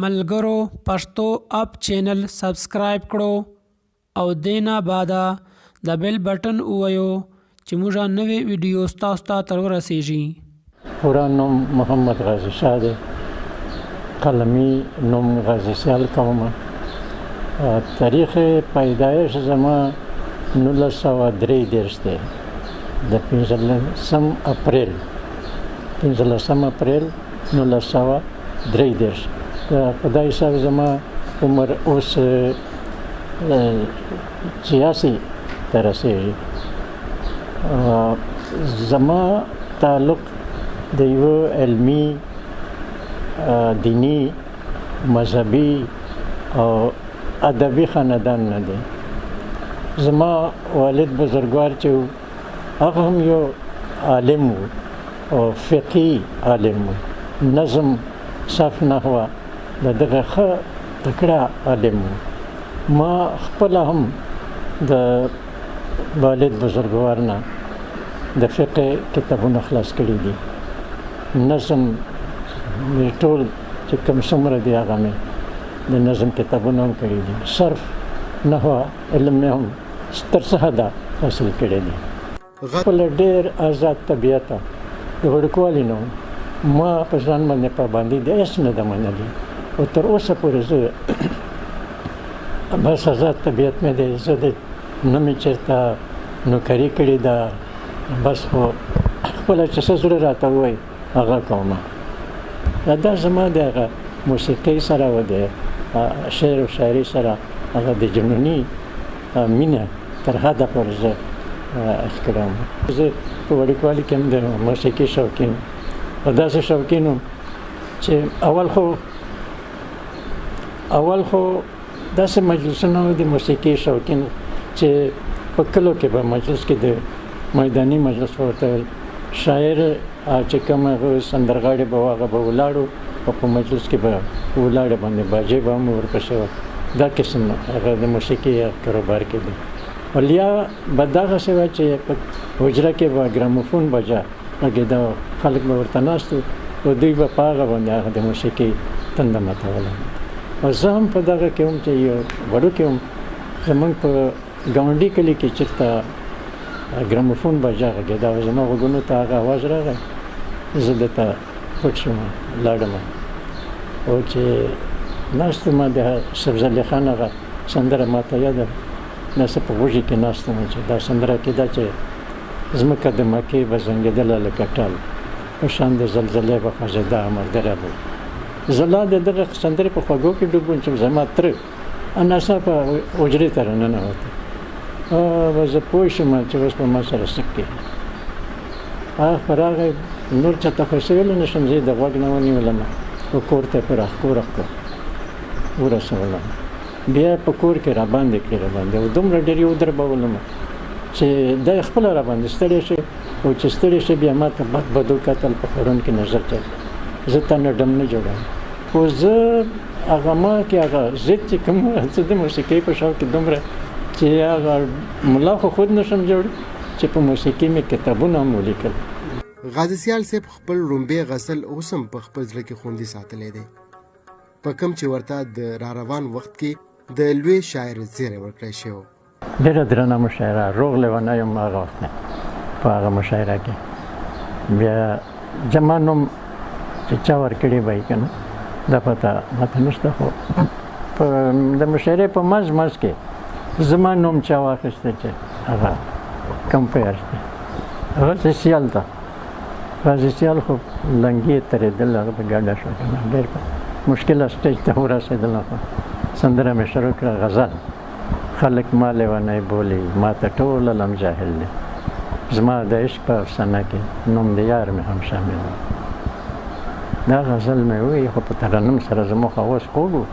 ملګرو پښتو اپ چینل سبسکرائب کړو او دینا بعدا د بیل بټن ووایو چې موږ نوې ویډیو تاسو ته تر ورسیږي. پورا نوم محمد غازی شاه دی، قلمی نوم غازی سیال کوم. تاریخ پیدایش زما 1933 دی، د 15 اپریل 1933. په دا حساب زما عمر اوس 86 ته رسېږي. زما تعلق د یو علمي، دینی، مذهبي او ادبي خاندان نه دی. زما والد بزرګوار چې هغه هم یو عالم و او فقهي عالم و، نظم، صرف نحوه د دغه ښه تکړه عالم و. ما خپله هم د والد بزرګوار نه د فقه کتابونه خلاص کړي دي. نظم مې ټول چې کوم څومره دي هغه مې د نظم کتابونه هم کړي دي. صرف نحوه علم مې هم تر څه حده حاصل کړی دی. خپله ډېر آزاد طبیعت د وړوکوالي نه ما په ځان باندې پابندي د هېڅ نه ده منلې او تر اوسه پورې زه بس آزاد طبیعت مې دی. زه د نه مې چېرته نوکري کړې ده، بس خو خپله چې څه زړه راته ووایي هغه کوم. دا زما د هغه موسیقۍ سره و د شعر او شاعري سره هغه د جنوني مینه تر حده پورې زه ښکلوم. زه په وړوکوالي کې هم د موسیقي شوقین او داسې شوقین وم چې اول خو داسې مجلسونه وو د موسیقي شوقین چې په کلو کې به مجلس کې د میداني مجلس ورته ویل، شاعر چې کوم هغه سندرغاړي به هغه به ولاړو او په مجلس کې به ولاړې باندې باجې به هم ورپسې وه. دا قسم هغه د موسیقي کاروبار کې دی. ولیا به دغسې وه چې په حجره کې به ګراموفون بجا غږېده، خلک به ورته ناست وو او دوی به په هغه باندې هغه د موسیقي تنده ماتوله. او زه هم په دغه کې وم چې یو وړوکی وم. زمونږ په ګاونډي کلي کې چېرته ګراموفون بجا غږېده او زما غوږونو ته هغه اواز راغی. زه دلته پټ شوم، لاړم او چې ناست وم د سبزعلي خان هغه سندره ماته یاده داسې په غوږي کې ناست وم چې دا سندره کېده چې ځمکه د مکې به زنګېدله لکه ټال، په شان د زلزلې به خوځېده امردره به. زه لا د دغه سندرې په خوږو کې ډوب وم چې زما تره ناڅاپه حجرې ته راننوته. زه پوه شوم چې اوس په ما سره څه کوي. هغه خو راغی، نور چاته خو څه ویلی نه شم. زه یې د غوږ نه ونیولم او کور ته یې په راښکوره کړو ورسولم. بیا په کور کې راباندې کړې او دومره ډېر یې ودربولم چې دا یې خپله راباندې ستړی شي او چې ستړی شي بیا ما ته بد وکتل، په خورون کې نظر چل. زه تا نه ډم نه جوړوم. خو زه هغه ما کې هغه ضد چې کوم څه د موسیقۍ په شوق کې دومره چې هغه ملا خو خود نشم جوړ چې په موسیقي مې کتابونه هم ولیکل. غازي سیال صاحب خپل رومبې غزل اوس هم په خپل زړه کې خوندي ساتلی دی، په کوم چې ورته د را روان وخت کې د لوی شاعر زیری ورکړی شوی و. ډېره درنه مشاعره، روغ لیونی یم هغه وخت نه په هغه مشاعره کې. بیا زما نوم چې چا ورکړی به یې که نه دا پته ماته نشته، خو د مشاعرې په منځ کې زما نوم چا واخیسته چې هغه کم پیاش دی غازي سیال ته. غازي سیال خو لنګې ترېدل، هغه په ګډه شو که نه، ډېر په مشکله سټیج ته ورسېدل. خو سندره مې شروع کړه، غزل. خلک ما لیونی بولي، ما ته ټول علم جاهل دی، زما د عشق په افسانه کې نوم د یار مې هم شامل دی. دا غزل مې ووایي خو په ترنم سره زموږ اوس خوږ و.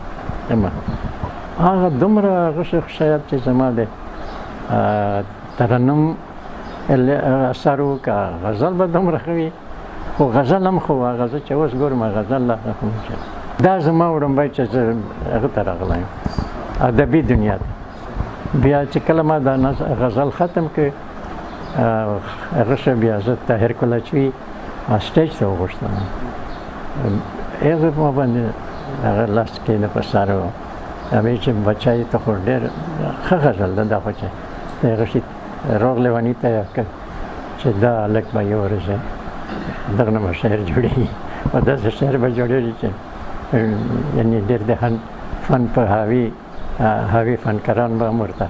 هغه دومره غشي شاید چې زما د ترنم اثر و که غزل به دومره ښه وي، خو غزل هم خو هغه زه چې اوس ګورم غزل لا ښه دا زما وړومبی چې زه هغه ته راغلی یم ادبي دنیا ته. بیا چې کله ما دا غزل ختم کړ هغه شه بیا زه طاهر کلچوي سټیج ته وغوښتم. هغه ما باندې هغه لاس کې د په سر و هغې چې بچی ته خو ډېر ښه غزل ده دا خو چې د هغه شي روغ لیوني ته یې کړ چې دا هلک به یو ورځ دغه نه به شعر جوړېږي او داسې شعر به جوړېږي چې یعنې ډېر د فن په حاوي فنکاران به هم ورته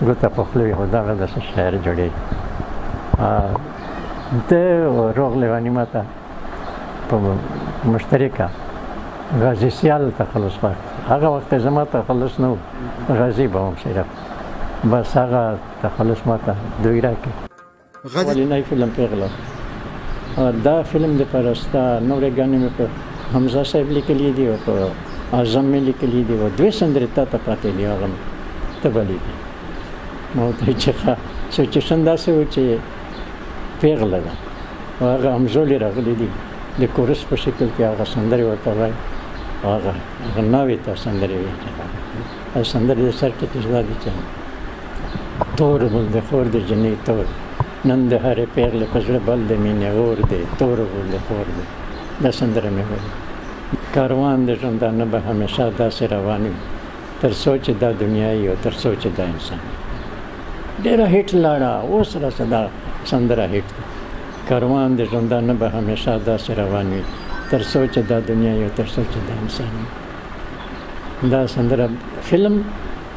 ګوته په خوله وي خو دغه داسې شعر جوړېږي ده روغ لیوني ما ته په مشترکه غازي سیال تخلص غواړي هغه وخت زما تخلص نه و غازي به هم صرف بس هغه تخلص ما ته دوی راکړي اولنی فلم پیغله دا فلم د پرستا نورې ګانې مې په حمزه صاحب لیکلي دي او په اعظم مې لیکلي دي او دوې سندرې تا ته پاتې دي هغه مې ته به لیکي ما ورته ویل چې ښه سچویشن داسې و چې پیغله ده او هغه همزولې راغلي دي د کورس په شکل کې هغه سندرې ورته وایي هغه ناوې ته سندرې وایي هغه سندرې د سر ټکي دا دي چې تور ګل د خور د جنې تور نن د هرې پیغلې په زړه بل د مینې اور دی تور ګل د خور دی دا سندره مې وایي کاروان د ژوندانه به همیشه داسې روان وي تر څو چې دا دنیا وي او تر څو چې دا انسان وي ډېره هیټ لاړه اوس راسه دا سندره هیټ ده کاروان د ژوندانه به همیشه داسې روان وي تر څو چې دا دنیا وي او تر څو چې دا انسان وي دا سندره فلم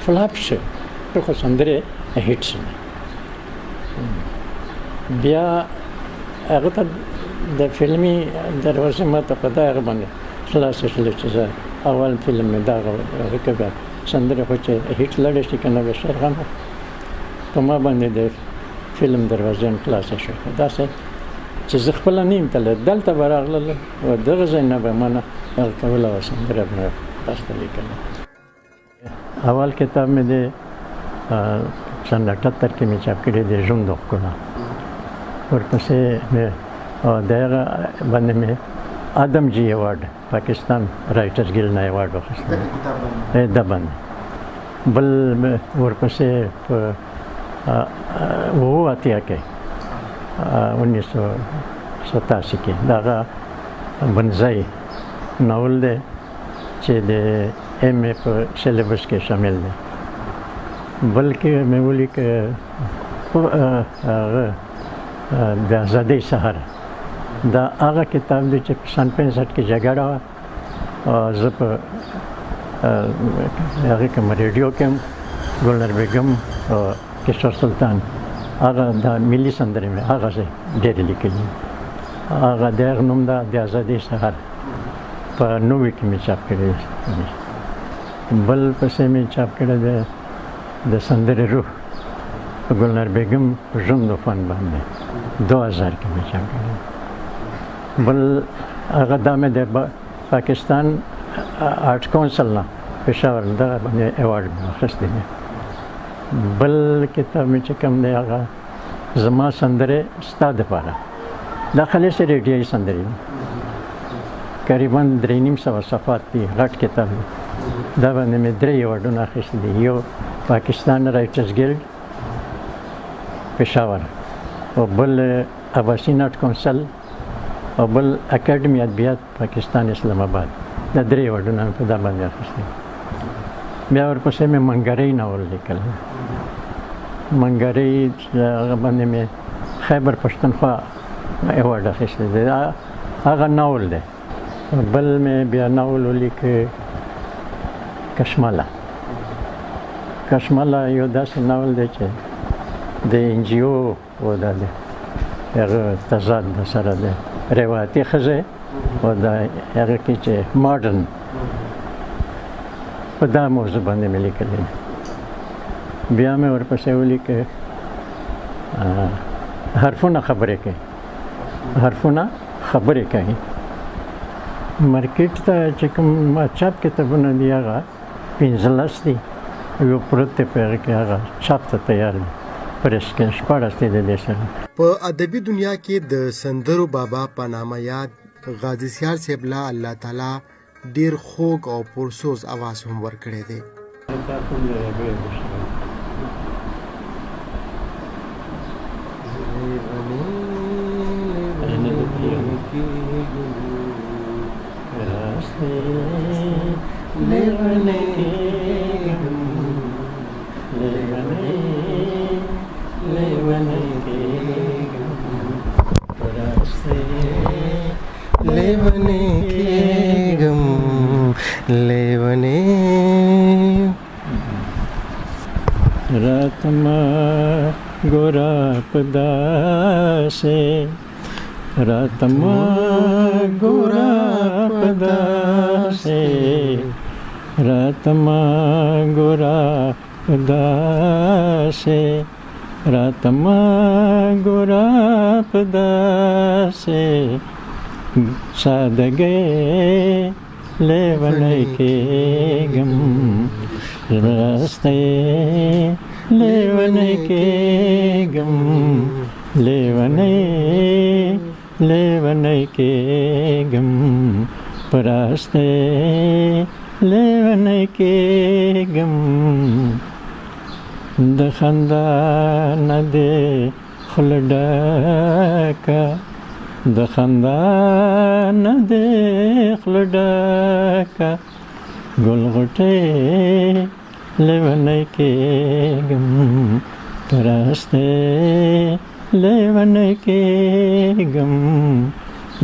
فلاپ شو خو سندرې هیټ شوه بیا هغه ته د فلمي دروازې ما ته په دغه باندې خلاصې شولې چې زه اول فلم مې دغه هغه بیا سندرې خو چې هیټ لړې شي که نه به شعر هم په ما باندې د فلم دروازې هم خلاصې شوې داسې چې زه خپله نه یم تللی دلته به راغلل او دغه ځای نه به منه هغه کوله او سندره به مې پاسته لیکله اول کتاب مې د سن 78 کې مې چاپ کړی دی ژوند د ښکلا ورپسې مې د هغه باندې مې آدم جي ایوارډ پاکستان رایټرز ګیلډ نه ایوارډ واخیستی دا باندې بل ورپسې په 1987 کې 1987 کې دغه بنځای ناول دی چې د ایم اے په سلیبس کې شامل دی بلکې مې ولیکه هغه د ازادۍ سهار دا هغه کتاب دی چې په سن 65 کې جګړه وه او زه په هغې کې ریډیو کې هم ګلنر بیګم او کشور سلطان هغه د ملي سندرې مې هغه ځای ډېرې لیکلي هغه د هغه نوم ده د ازادۍ سهار په 90 کې مې چاپ کړی بل پسې مې چاپ کړی دی د سندرې روح په ګلنر بیګم ژوند و فن باندې 2000 کې مې چاپ کړی بل هغه دا مې د پاکستان آرټ کونسل نه پېښور دغه باندې ایوارډ مې اخیستی دی بل کتاب مې چې کوم دی هغه زما سندرې ستا دپاره دا خالصې ریډیایي سندرې دي قریبا 350 صفحات دي غټ کتاب دی دا باندې مې 3 ایوارډونه اخیستي دي یو پاکستان رایټرز ګیلډ پېښور او بل اباسین آرټ کونسل او بل اکیډمي ادبیات پاکستان اسلام آباد دا 3 ایوارډونه مې په دا باندې اخیستي بیا ورپسې مې منګرۍ ناول لیکل منګرۍ هغه باندې مې خیبر پښتونخوا ایوارډ اخیستی دی هغه ناول دی بل مې بیا ناول ولیکه کشماله یو داسې ناول دی چې د ان جی او و دا دی هغه تضاد سره دی روایتي ښځې او د هغه کې چې ماډرن په دا موضوع باندې مې لیکلی دی بیا مې ورپسې ولیکه حرفونه خبرې کوي مارکیټ ته چې کوم چاپ کتابونه دي هغه 15 دي یو پروت دی په هغه کې هغه چاپ ته تیار دی پرېس کې 14 دی د دې سره په ادبي دنیا کې د سندرو بابا په نامه یاد غازي سیال صاحب لا الله تعالی ډیر خوږ او پرسوز اواز هم ورکړی دی लेवने के गम लेवने लेवने के गम परासे लेवने के गम लेवने रातमा गोरा पदा से रातमा गोरा पदा से रातमा गोरा पदा से रातमा गोरा पदा से सादगे लेवन के गम रास्ते लेवन के गम लेवने लेवन के गम परास्ते लेवन के गम दखंदा न दे खुलडाका दखंदा न दे खुलडाका गुलगुटे लेवन के गम परास्ते लेवन के गम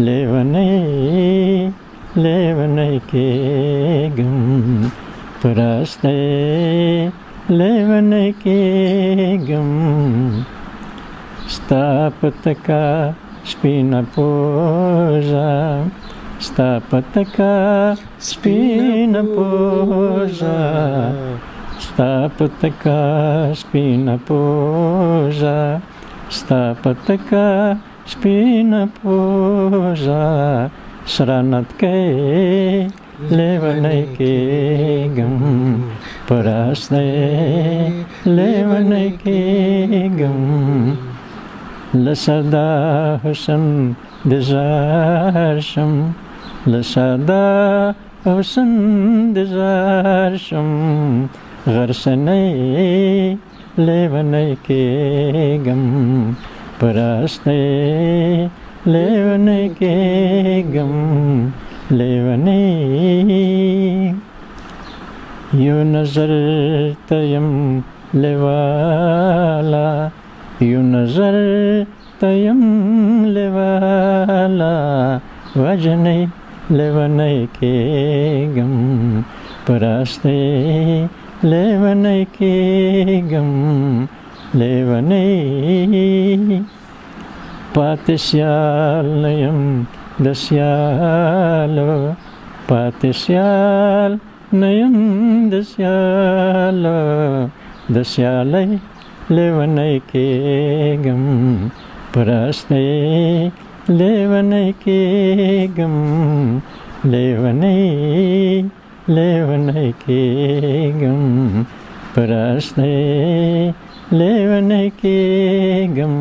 लेवने लेवन के गम परास्ते लेवन के गम स्थापत का स्पिन पोजा स्थापत का स्पिन पोजा स्थापत का स्पिन पोजा स्थापत का स्पिन पोजा शरणत के लेवन के गम परास्ते लेवन के गम लसदा हुसन दिजारशम लसदा हुसन दिजारशम गरसने लेवन के गम परास्ते लेवन के गम लेवने यो नजर तयम लेवाला यो नजर तयम लेवाला वजने लेवन के गम परास्ते लेवन के गम लेवने पातिस्याल नयम दस्यालो पातिस्याल नयम दस्यालो दस्याले लेवन के गम परास्ते लेवन के गम लेवने लेवन के गम परास्ते लेवन के गम